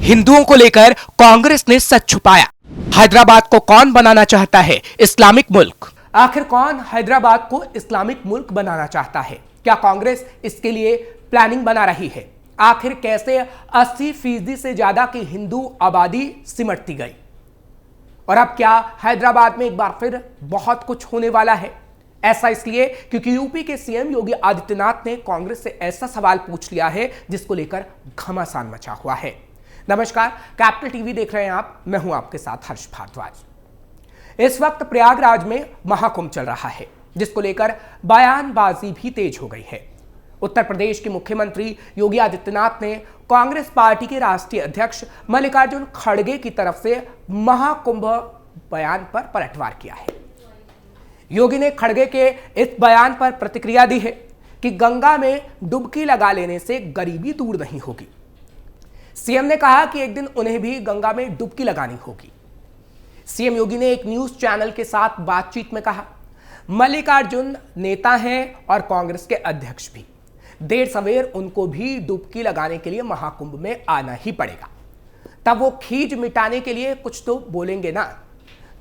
हिंदुओं को लेकर कांग्रेस ने सच छुपाया। हैदराबाद को कौन बनाना चाहता है इस्लामिक मुल्क? आखिर कौन हैदराबाद को इस्लामिक मुल्क बनाना चाहता है? क्या कांग्रेस इसके लिए प्लानिंग बना रही है? आखिर कैसे 80% से ज्यादा की हिंदू आबादी सिमटती गई? और अब क्या हैदराबाद में एक बार फिर बहुत कुछ होने वाला है? ऐसा इसलिए क्योंकि यूपी के सीएम योगी आदित्यनाथ ने कांग्रेस से ऐसा सवाल पूछ लिया है जिसको लेकर घमासान मचा हुआ है। नमस्कार, कैपिटल टीवी देख रहे हैं आप, मैं हूं आपके साथ हर्ष भारद्वाज। इस वक्त प्रयागराज में महाकुंभ चल रहा है जिसको लेकर बयानबाजी भी तेज हो गई है। उत्तर प्रदेश के मुख्यमंत्री योगी आदित्यनाथ ने कांग्रेस पार्टी के राष्ट्रीय अध्यक्ष मल्लिकार्जुन खड़गे की तरफ से महाकुंभ बयान पर पलटवार किया है। योगी ने खड़गे के इस बयान पर प्रतिक्रिया दी है कि गंगा में डुबकी लगा लेने से गरीबी दूर नहीं होगी। सीएम ने कहा कि एक दिन उन्हें भी गंगा में डुबकी लगानी होगी। सीएम योगी ने एक न्यूज चैनल के साथ बातचीत में कहा, मल्लिकार्जुन नेता हैं और कांग्रेस के अध्यक्ष भी, देर सवेर उनको भी डुबकी लगाने के लिए महाकुंभ में आना ही पड़ेगा। तब वो खींच मिटाने के लिए कुछ तो बोलेंगे ना।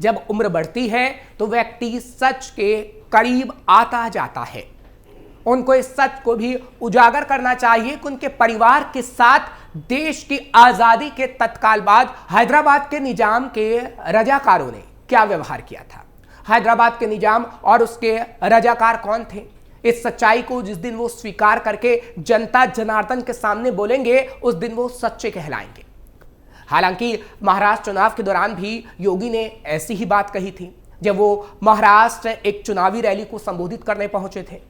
जब उम्र बढ़ती है तो व्यक्ति सच के करीब आता जाता है। उनको इस सच को भी उजागर करना चाहिए कि उनके परिवार के साथ देश की आजादी के तत्काल बाद हैदराबाद के निजाम के रजाकारों ने क्या व्यवहार किया था। हैदराबाद के निजाम और उसके रजाकार कौन थे? इस सच्चाई को जिस दिन वो स्वीकार करके जनता जनार्दन के सामने बोलेंगे, उस दिन वो सच्चे कहलाएंगे। हालांकि महाराष्ट्र चुनाव के दौरान भी योगी ने ऐसी ही बात कही थी जब वो महाराष्ट्र एक चुनावी रैली को संबोधित करने पहुंचे थे।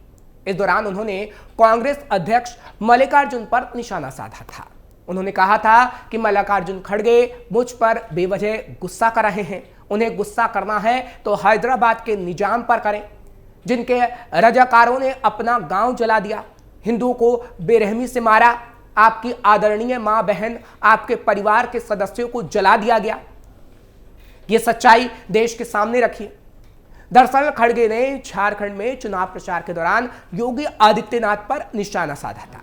इस दौरान उन्होंने कांग्रेस अध्यक्ष मल्लिकार्जुन पर निशाना साधा था। उन्होंने कहा था कि मल्लिकार्जुन खड़गे मुझ पर बेवजह गुस्सा कर रहे हैं। उन्हें गुस्सा करना है तो हैदराबाद के निजाम पर करें, जिनके रजाकारों ने अपना गांव जला दिया, हिंदुओं को बेरहमी से मारा, आपकी आदरणीय मां बहन, आपके परिवार के सदस्यों को जला दिया गया। यह सच्चाई देश के सामने रखी। दरअसल खड़गे ने झारखंड में चुनाव प्रचार के दौरान योगी आदित्यनाथ पर निशाना साधा था।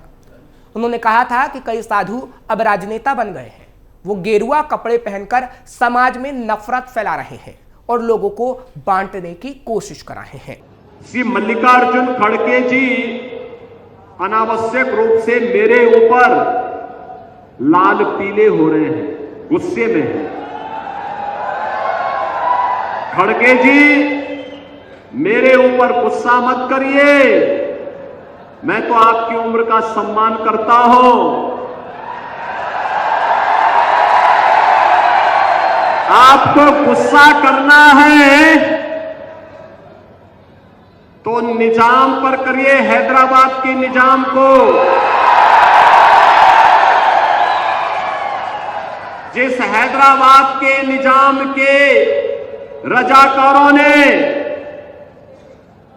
उन्होंने कहा था कि कई साधु अब राजनेता बन गए हैं। वो गेरुआ कपड़े पहनकर समाज में नफरत फैला रहे हैं और लोगों को बांटने की कोशिश कर रहे हैं। श्री मल्लिकार्जुन खड़गे जी अनावश्यक रूप से मेरे ऊपर लाल पीले हो रहे हैं, गुस्से में हैं। खड़गे जी, मेरे ऊपर गुस्सा मत करिए, मैं तो आपकी उम्र का सम्मान करता हूं। आपको गुस्सा करना है तो निजाम पर करिए, हैदराबाद के निजाम को। जिस हैदराबाद के निजाम के रजाकारों ने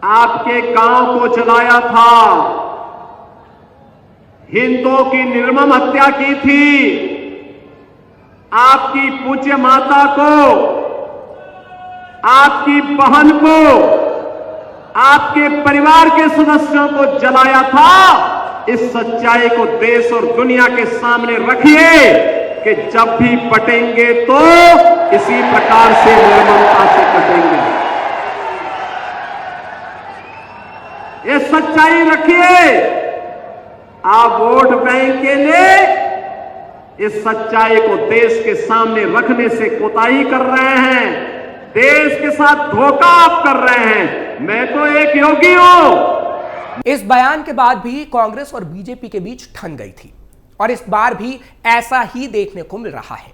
आपके गांव को जलाया था, हिंदुओं की निर्मम हत्या की थी, आपकी पूज्य माता को, आपकी बहन को, आपके परिवार के सदस्यों को जलाया था, इस सच्चाई को देश और दुनिया के सामने रखिए कि जब भी पटेंगे तो इसी प्रकार से निर्ममता से पटेंगे। ये सच्चाई रखिए। आप वोट बैंक के लिए इस सच्चाई को देश के सामने रखने से कोताही कर रहे हैं, देश के साथ धोखा आप कर रहे हैं। मैं तो एक योगी हूं। इस बयान के बाद भी कांग्रेस और बीजेपी के बीच ठन गई थी और इस बार भी ऐसा ही देखने को मिल रहा है,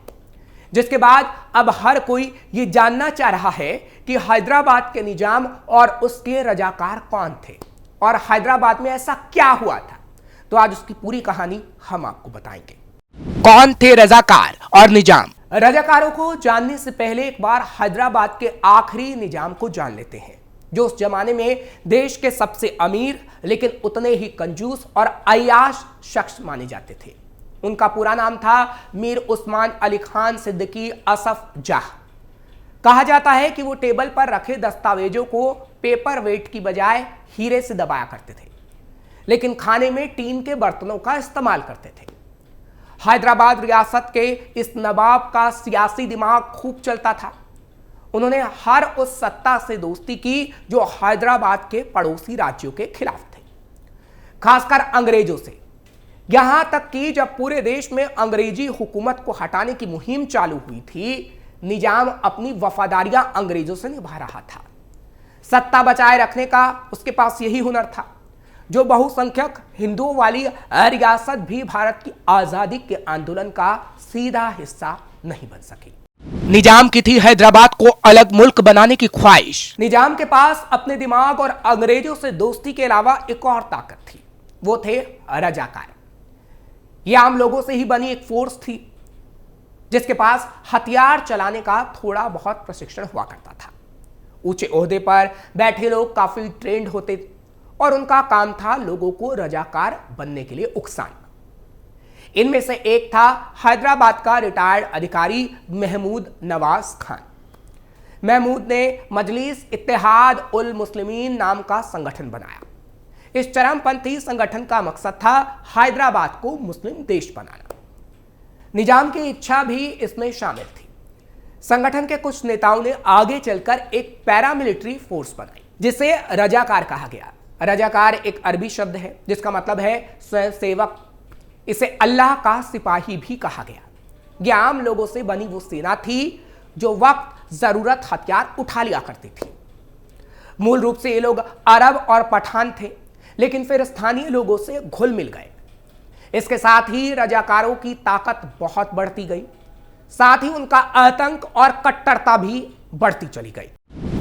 जिसके बाद अब हर कोई यह जानना चाह रहा है कि हैदराबाद के निजाम और उसके रजाकार कौन थे और हैदराबाद में ऐसा क्या हुआ था। तो आज उसकी पूरी कहानी हम आपको बताएंगे। कौन थे रजाकार और निजाम? रजाकारों को जानने से पहले एक बार हैदराबाद के आखिरी निजाम को जान लेते हैं, जो उस जमाने में देश के सबसे अमीर लेकिन उतने ही कंजूस और अय्याश शख्स माने जाते थे। उनका पूरा नाम था मीर उस्मान अली खान सिद्दीकी असफ जाह। कहा जाता है कि वो टेबल पर रखे दस्तावेजों को पेपर वेट की बजाय हीरे से दबाया करते थे, लेकिन खाने में टीन के बर्तनों का इस्तेमाल करते थे। हैदराबाद रियासत के इस नवाब का सियासी दिमाग खूब चलता था। उन्होंने हर उस सत्ता से दोस्ती की जो हैदराबाद के पड़ोसी राज्यों के खिलाफ थे, खासकर अंग्रेजों से। यहां तक कि जब पूरे देश में अंग्रेजी हुकूमत को हटाने की मुहिम चालू हुई थी, निजाम अपनी वफादारियां अंग्रेजों से निभा रहा था। सत्ता बचाए रखने का उसके पास यही हुनर था जो बहुसंख्यक हिंदुओं वाली रियासत भी भारत की आजादी के आंदोलन का सीधा हिस्सा नहीं बन सकी। निजाम की थी हैदराबाद को अलग मुल्क बनाने की ख्वाहिश। निजाम के पास अपने दिमाग और अंग्रेजों से दोस्ती के अलावा एक और ताकत थी, वो थे रजाकार। ये आम लोगों से ही बनी एक फोर्स थी जिसके पास हथियार चलाने का थोड़ा बहुत प्रशिक्षण हुआ करता था। ऊंचे ओहदे पर बैठे लोग काफी ट्रेंड होते थे और उनका काम था लोगों को रजाकार बनने के लिए उकसाना। इनमें से एक था हैदराबाद का रिटायर्ड अधिकारी महमूद नवाज खान। महमूद ने मजलिस इत्तेहाद उल मुस्लिमीन नाम का संगठन बनाया। इस चरमपंथी संगठन का मकसद था हैदराबाद को मुस्लिम देश बनाना। निजाम की इच्छा भी इसमें शामिल थी। संगठन के कुछ नेताओं ने आगे चलकर एक पैरामिलिट्री फोर्स बनाई जिसे रजाकार कहा गया। रजाकार एक अरबी शब्द है जिसका मतलब है स्वयंसेवक। इसे अल्लाह का सिपाही भी कहा गया। यह आम लोगों से बनी वो सेना थी जो वक्त जरूरत हथियार उठा लिया करती थी। मूल रूप से ये लोग अरब और पठान थे, लेकिन फिर स्थानीय लोगों से घुल मिल गए। इसके साथ ही रजाकारों की ताकत बहुत बढ़ती गई, साथ ही उनका आतंक और कट्टरता भी बढ़ती चली गई।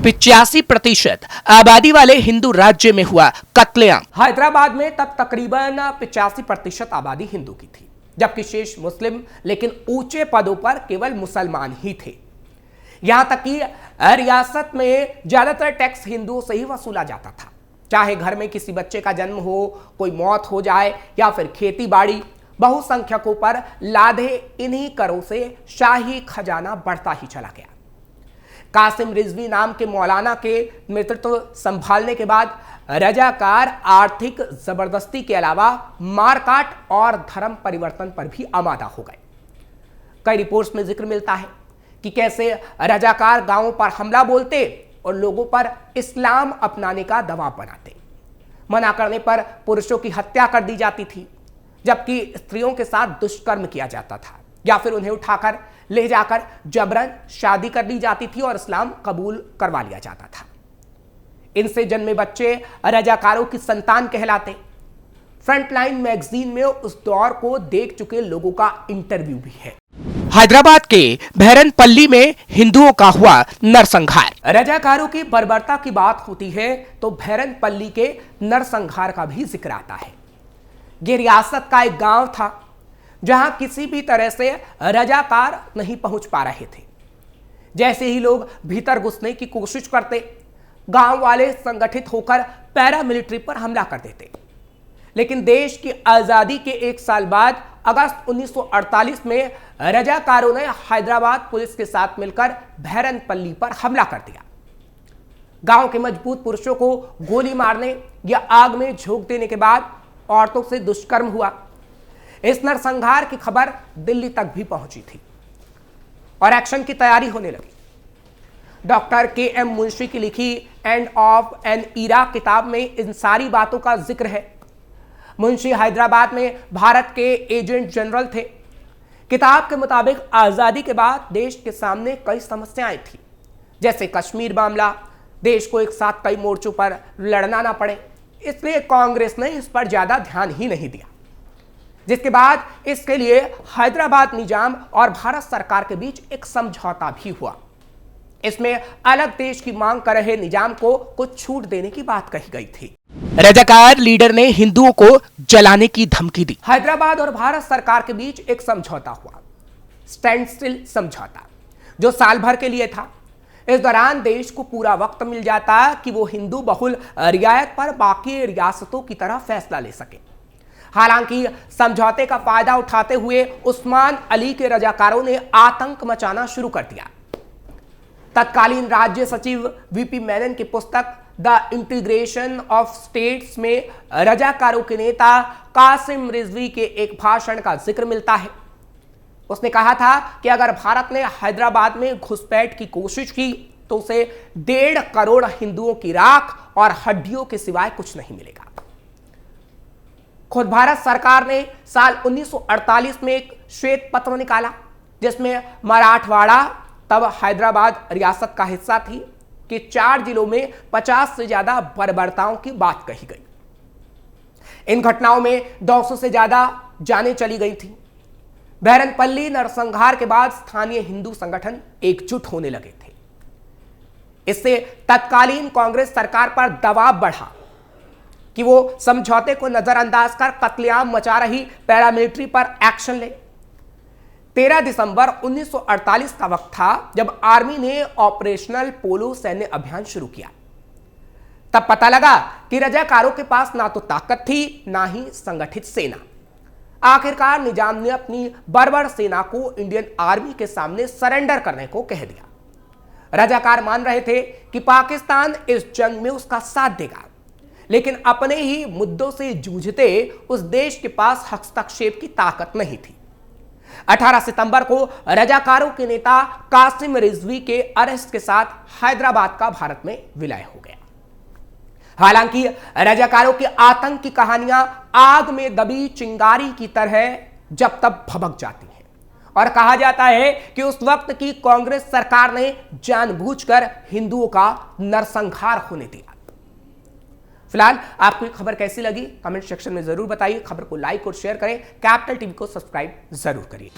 85% आबादी वाले हिंदू राज्य में हुआ कत्लेआम। हैदराबाद में तब तकरीबन 85% आबादी हिंदू की थी, जबकि शेष मुस्लिम, लेकिन ऊंचे पदों पर केवल मुसलमान ही थे। यहां तक कि रियासत में ज्यादातर टैक्स हिंदुओं से ही वसूला जाता था। चाहे घर में किसी बच्चे का जन्म हो, कोई मौत हो जाए या फिर खेती बाड़ी, बहुसंख्यकों पर लादे इन्हीं करों से शाही खजाना बढ़ता ही चला गया। कासिम रिजवी नाम के मौलाना के नेतृत्व संभालने के बाद रजाकार आर्थिक जबरदस्ती के अलावा मारकाट और धर्म परिवर्तन पर भी आमादा हो गए। कई रिपोर्ट्स में जिक्र मिलता है कि कैसे रजाकार गांवों पर हमला बोलते और लोगों पर इस्लाम अपनाने का दबाव बनाते। मना करने पर पुरुषों की हत्या कर दी जाती थी, जबकि स्त्रियों के साथ दुष्कर्म किया जाता था या फिर उन्हें उठाकर ले जाकर जबरन शादी कर दी जाती थी और इस्लाम कबूल करवा लिया जाता था। इनसे जन्मे बच्चे रजाकारों की संतान कहलाते। फ्रंटलाइन मैगजीन में उस दौर को देख चुके लोगों का इंटरव्यू भी है। हैदराबाद के भैरनपल्ली में हिंदुओं का हुआ नरसंहार। रजाकारों की बर्बरता की बात होती है तो भैरनपल्ली के नरसंहार का भी जिक्र आता है। यह रियासत का एक गांव था जहां किसी भी तरह से रजाकार नहीं पहुंच पा रहे थे। जैसे ही लोग भीतर घुसने की कोशिश करते, गांव वाले संगठित होकर पैरामिलिट्री पर हमला कर देते। लेकिन देश की आजादी के एक साल बाद अगस्त 1948 में रजाकारों ने हैदराबाद पुलिस के साथ मिलकर भैरनपल्ली पर हमला कर दिया। गांव के मजबूत पुरुषों को गोली मारने या आग में झोंक देने के बाद औरतों से दुष्कर्म हुआ। इस नरसंहार की खबर दिल्ली तक भी पहुंची थी और एक्शन की तैयारी होने लगी। Doctor KM. मुंशी की लिखी एंड ऑफ एन ईरा किताब में इन सारी बातों का जिक्र है। मुंशी हैदराबाद में भारत के एजेंट जनरल थे। किताब के मुताबिक आजादी के बाद देश के सामने कई समस्याएं थी, जैसे कश्मीर मामला, देश को एक साथ कई मोर्चों पर लड़ना ना पड़े, इसलिए कांग्रेस ने इस पर ज्यादा ध्यान ही नहीं दिया। जिसके बाद इसके लिए हैदराबाद निजाम और भारत सरकार के बीच एक समझौता भी हुआ। इसमें अलग देश की मांग कर रहे निजाम को कुछ छूट देने की बात कही गई थी। रजाकार लीडर ने हिंदुओं को जलाने की धमकी दी। हैदराबाद और भारत सरकार के बीच एक समझौता हुआ, स्टैंड स्टिल समझौता, जो साल भर के लिए था। इस दौरान देश को पूरा वक्त मिल जाता कि वो हिंदू बहुल रियायत पर बाकी रियासतों की तरह फैसला ले सके। हालांकि समझौते का फायदा उठाते हुए उस्मान अली के रजाकारों ने आतंक मचाना शुरू कर दिया। तत्कालीन राज्य सचिव वीपी मेनन की पुस्तक द इंटीग्रेशन ऑफ स्टेट्स में रजाकारों के नेता कासिम रिजवी के एक भाषण का जिक्र मिलता है। उसने कहा था कि अगर भारत ने हैदराबाद में घुसपैठ की कोशिश की तो उसे 1.5 करोड़ हिंदुओं की राख और हड्डियों के सिवाय कुछ नहीं मिलेगा। खुद भारत सरकार ने साल 1948 में एक श्वेत पत्र निकाला जिसमें मराठवाड़ा, तब हैदराबाद रियासत का हिस्सा थी, कि 4 जिलों में 50 से ज्यादा बर्बरताओं की बात कही गई। इन घटनाओं में 200 से ज्यादा जानें चली गई थी। बहरनपल्ली नरसंहार के बाद स्थानीय हिंदू संगठन एकजुट होने लगे थे। इससे तत्कालीन कांग्रेस सरकार पर दबाव बढ़ा कि वो समझौते को नजरअंदाज कर कत्लेआम मचा रही पैरामिलिट्री पर एक्शन ले। 13 दिसंबर 1948 का वक्त था जब आर्मी ने ऑपरेशनल पोलो सैन्य अभियान शुरू किया। तब पता लगा कि रजाकारों के पास ना तो ताकत थी ना ही संगठित सेना। आखिरकार निजाम ने अपनी बर्बर सेना को इंडियन आर्मी के सामने सरेंडर करने को कह दिया। रजाकार मान रहे थे कि पाकिस्तान इस जंग में उसका साथ देगा, लेकिन अपने ही मुद्दों से जूझते उस देश के पास हस्तक्षेप की ताकत नहीं थी। 18 सितंबर को रजाकारों के नेता कासिम रिजवी के अरेस्ट के साथ हैदराबाद का भारत में विलय हो गया। हालांकि रजाकारों के आतंक की कहानियां आग में दबी चिंगारी की तरह जब तब भभक जाती हैं और कहा जाता है कि उस वक्त की कांग्रेस सरकार ने जानबूझकर हिंदुओं का नरसंहार होने दिया। फिलहाल आपको ये खबर कैसी लगी कमेंट सेक्शन में जरूर बताइए। खबर को लाइक और शेयर करें। कैपिटल टीवी को सब्सक्राइब जरूर करिए।